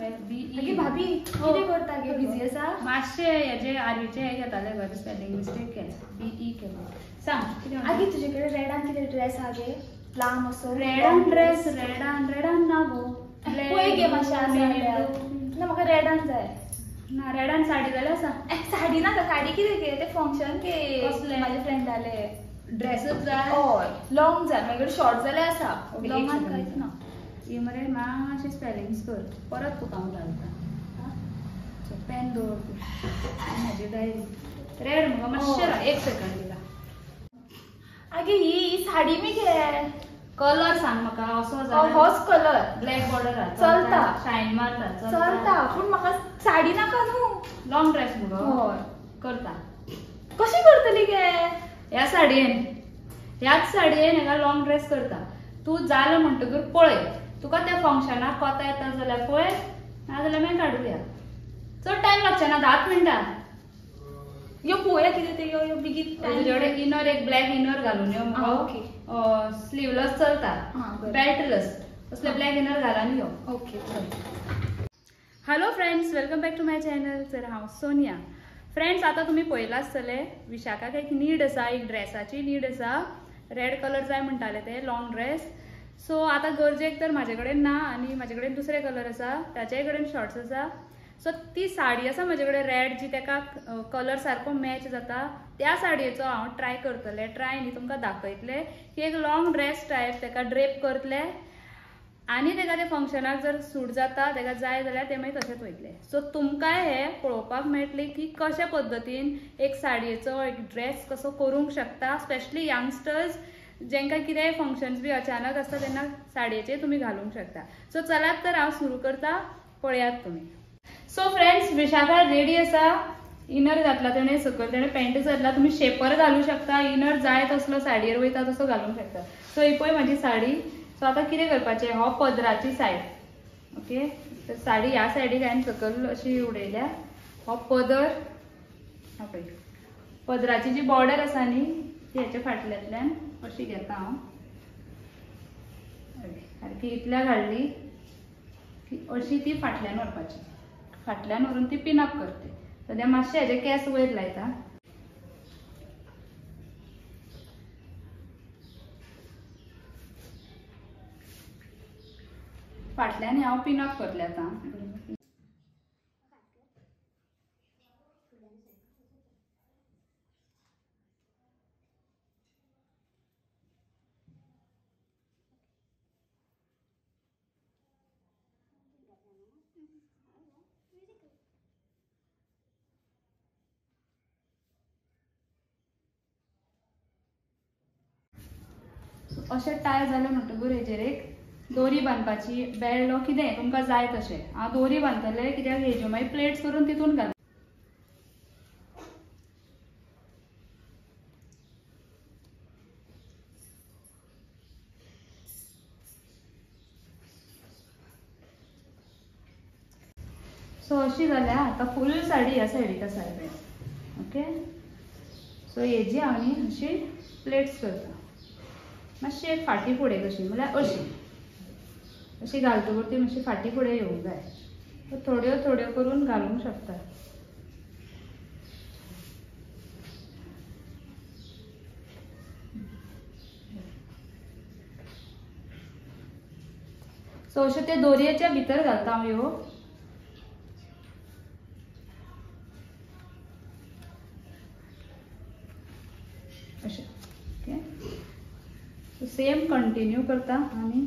BE भाभी किती करता गे बिझी आसा मातशे हेजे आर्वीचे हे घेताले गो स्पेलिंग मिस्टेक केले BE केले सांग कितें आगे तुजे कडेन रेडान कितें ड्रेस हा गे लांब असो रेडान ड्रेस रेडान ना गो पळय गे मातशें आसा ना म्हाका रेडान जाय ना रेडान साडी जाल्यार आसा साडी नाका साडी कितें गे ते फंक्शन के कसलें म्हाजे फ्रेंडाले ड्रेसच जाय हय लॉंग जाय म्हाजे कडेन शॉर्ट जाल्यार आसा लॉंगान कांयच ना ही मरे मातशें स्पेलिंग्स कर परत तुका हांव घालता पेन दवर तूं म्हाजी डायरी रेड म्हाका मातशें राव एक सेकंड दिला आगे ही साडी मी गे कलर सांग म्हाका असो जाल्यार होच कलर ब्लॅक बॉर्डर चलता शायन मारता चलता पूण म्हाका साडी नाका न्हू लॉंग ड्रेस मुगो हय करता कशी करतली गे ह्या साडयेन ह्याच साडयेन हाका लॉंग ड्रेस करता तूं जालें म्हणटकीर पळय तुका त्या फंक्शनाक कोता येता जाल्यार पळय नाजाल्यार मागीर काडुया चड टायम लागचे ना 10 मिनटां यो पळोवया कितें ते यो बेगीन तुजे कडेन इनर एक ब्लॅक इनर घालून यो ओके स्लीवलेस चलता बेल्टलेस तसले ब्लॅक इनर घालून यो okay hello friends welcome back to my channel तर हांव सोनिया फ्रेंड्स आता तुम्ही पळयलां आसतलें विशाखाक एक नीड आसा एक ड्रेसाची नीड आसा रेड कलर जाय म्हणटाले ते लॉंग ड्रेस सो आता गरजेक तर म्हाजे कडेन ना आनी म्हाजे कडेन दुसरे कलर आसा ताचे कडेन शॉर्ट्स आसा सो ती साडी आसा म्हाजे कडेन रेड जी ताका कलर सारको मॅच जाता त्या साडयेचो हांव ट्राय करतलें ट्राय न्ही तुमकां दाखयतलें की एक लॉंग ड्रेस टायप ताका ड्रेप करतले आनी ताका ते फंक्शनाक जर सूट जाता ताका जाय जाल्यार ते मागीर तशेंच वयतले सो तुमकां हे पळोवपाक मेळटलें की कशा पद्दतीन एक साडयेचो एक ड्रेस कसो करूंक शकता स्पेशली यंगस्टर्स जेंकां कितेंय फंक्शन्स बी अचानक आसता तेन्ना साडयेचेर तुमी घालूंक शकता सो चलात तर हांव सुरू करता पळयात तुमी सो फ्रेंड्स विशाखा रेडी आसा इनर घातला तेणें सकयल तेणें पॅन्ट घातला तुमी शेपर घालूं शकता इनर जाय तसलो साडयेर वयता तसो घालूंक शकता सो ही पळय म्हाजी साडी सो आतां कितें करपाचें हो पदराची सायड ओके तर साडी ह्या सायडीक हांवें सकयल अशी उडयल्या हो पदर हा पळय पदराची जी बॉर्डर आसा न्ही ती हेच्या फाटल्यातल्यान अशी घेता हांव सारकी इतल्या घालली की अशी ती फाटल्यान व्हरपाची फाटल्यान व्हरून ती पिन अप करते सद्या मातशे हेजे केस वयर लायता फाटल्यान हांव पिन अप करतलें आतां अशें टाय जालें म्हणटकूर हेजेर एक दोरी बांदपाची बेल्ट कितें तुमकां जाय तशें हांव दोरी बांदतलें कित्याक हेज्यो मागीर प्लेट्स करून तितून घाल सो अशी जाल्या आतां फूल साडी ह्या सायडीक आसा ओके सो हेजी हांव न्ही अशी प्लेट्स करता मातशी एक फाटी फुडें कशी म्हळ्यार अशी घालतकूर ती मातशी फाटी फुडें येवंक जाय थोड्यो थोड्यो करून घालूंक शकता सो अश्यो ते दोरयेच्या भितर घालता हांव ह्यो अशें ओके सेम कंटिन्यू करता आनी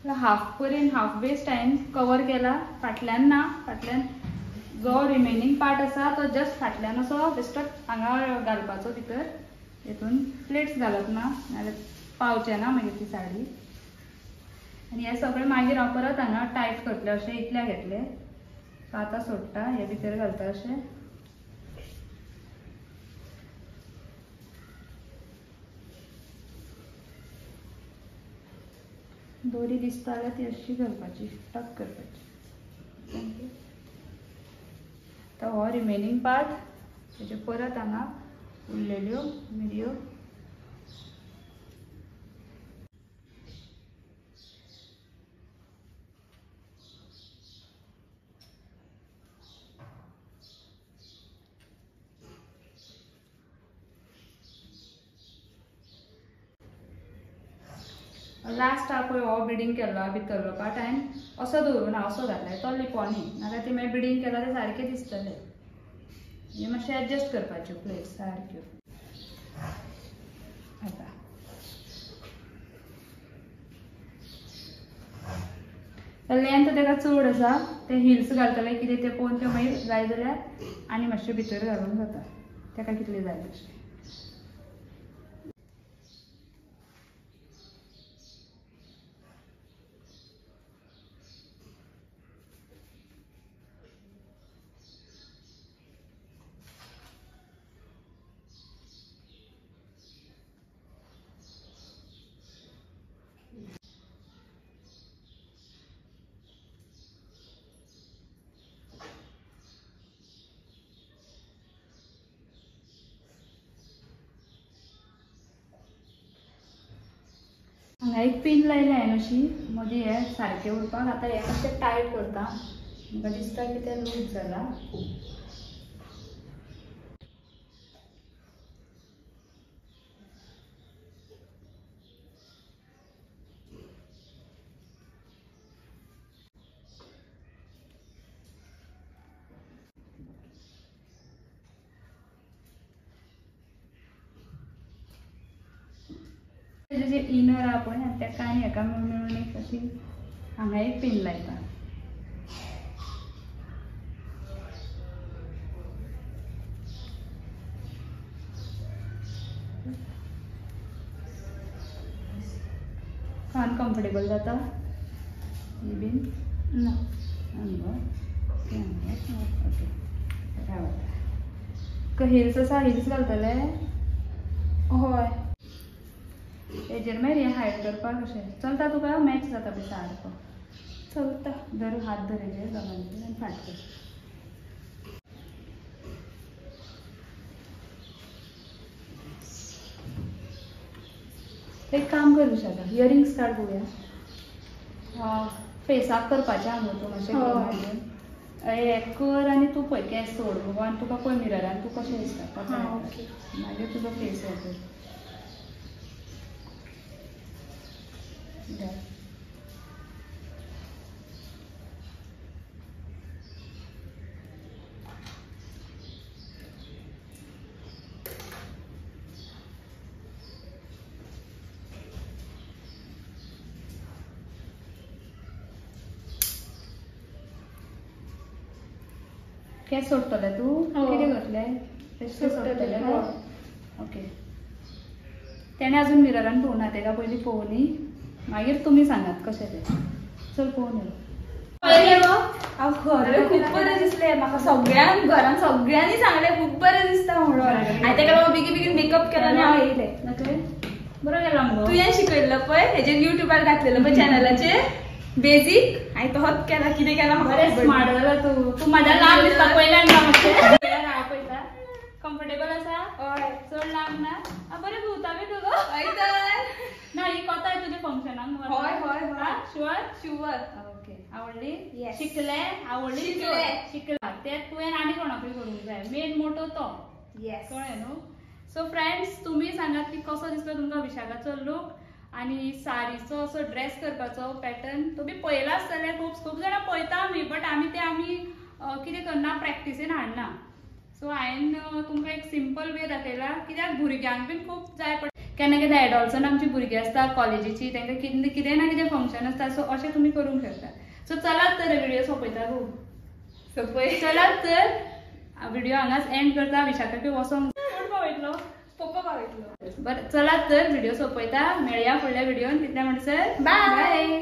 हाफ पर्यंत हाफ वेस्ट हांवें कवर केला. फाटल्यान ना, फाटल्यान जो रिमेनींग पार्ट आसा तो जस्ट फाटल्यान असो बेश्टो हांगा घालपाचो भितर. हेतून प्लेट्स घालप ना, नाल्यार पावचे ना मागीर ती साडी. आनी हे सगळें मागीर हांव परत हांगा टायट करतलें अशें इतल्या घेतलें. सो आतां सोडटा, हे भितर घालता अशें. दोरी दिसता जाल्यार ती अशी घालपाची, टक करपाची. आतां हो रिमेनींग पार्ट तेजे परत हांगा उरलेल्यो मिरयो लास्ट हा पळय हो बिडींग केल्लो भितरलो पार्ट हांवें असो दवरून असो घातला तो लिपोनी, नाल्यार ती मागीर बिडींग केल्यार ते सारके दिसतले. हे मातशें एडजस्ट करपाच्यो प्लेट्स सारक्यो. आतां लेंथ तेका चड आसा, ते हिल्स घालतले कितें ते पळोवन त्यो मागीर जाय जाल्यार आनी मातशें भितर घालूंक जाता, तेका कितले जाय तशें. हांगा एक पिन लायल्या हांवें अशी मदीं हे सारकें उरपाक. आतां हें मातशें टायट करता, म्हाका दिसता की तें लूज जाला. जे इनर आहा पळय तेका आनी हेका मेळून एक अशी हांगा एक पिन लायता. अनकम्फर्टेबल जाता ही बीन ना ओके. हिल्स आसा, हिल्स घालतले. हय हेजेर मागीर हें हायड करपाक कशें चलता तुका? मॅच जाता पळय सारको. चलता. धर हात धर हेजेर दोगांचेर आनी फाट कर. एक काम कर विशाखा, इयरिंग्स काड पळोवया. फेसाक करपाचें हांगा तूं मातशें हे कर आनी तूं पळय केंस सोड गो आनी तुका पळय मिररान तूं कशें दिसता मागीर तुजो फेस हे कर. केंस सोडटले तूं? कितें करतलें? बेश्टे सोडटले. ओके. तेणें अजून मिररान पळोवना, तेका पयलीं पळोवनी मागीर तुमी सांगात कशें तें. चल पळोवन येवं. हांव खरें खूब बरें दिसलें म्हाका. सगळ्यांक घरान सगळ्यांनी सांगलें खूब बरें दिसता म्हणून. हांवें तेका लागून बेगीन बेगीन मेकअप केलो आनी हांव येयलें. बरो गेलो मगो. तुवें शिकयल्लो पळय हेजेर युट्यूबार घातलेलो पळय चॅनलाचेर बेजीक, हांवें तोच केला. कितें केला बरें स्मार्ट जाला तूं. तूं म्हाज्या लांब दिसता पयल्यान ना मातशें. हांव पळयता. कम्फर्टेबल आसा? हय. चड लांब ना? बरें भोंवता बी तुजो. हय तर. ना ही कोताय तुज्या फंक्शनाक? हय हय हय. शुअर? शुअर. ओके. आवडली? Yes. शिकले? आवडली? शिकले. तें तुवें आनी कोणाकूय करूंक जाय. मेन मोटो तो. येस. कळ्ळें न्हू? सो फ्रेंड्स तुमी सांगात की कसो दिसलो तुमकां विशाखाचो लूक आनी साडीचो असो ड्रेस करपाचो पॅटर्न. तुमी पळयला आसतलें, खूब जाणां पळयता आमी, बट आमी कितें करना, प्रॅक्टिसेन हाडना. सो हांवें तुमकां एक सिंपल वे दाखयला, कित्याक भुरग्यांक बीन खूब जाय पडटा. केन्ना केन्ना एडॉल्सन आमची भुरगीं आसता कॉलेजीची तांकां कितें ना कितें फंक्शन आसता सो अशें तुमी करूंक शकता. सो चलात तर व्हिडिओ सोंपयता गो चलात तर व्हिडिओ हांगाच एंड करता. विशाखाक वचोंक वयतलो पप्पा पावयतलो. बरं चलात तर व्हिडिओ सोंपयता. मेळया फुडल्या व्हिडिओन. तितल्या म्हणसर बाय.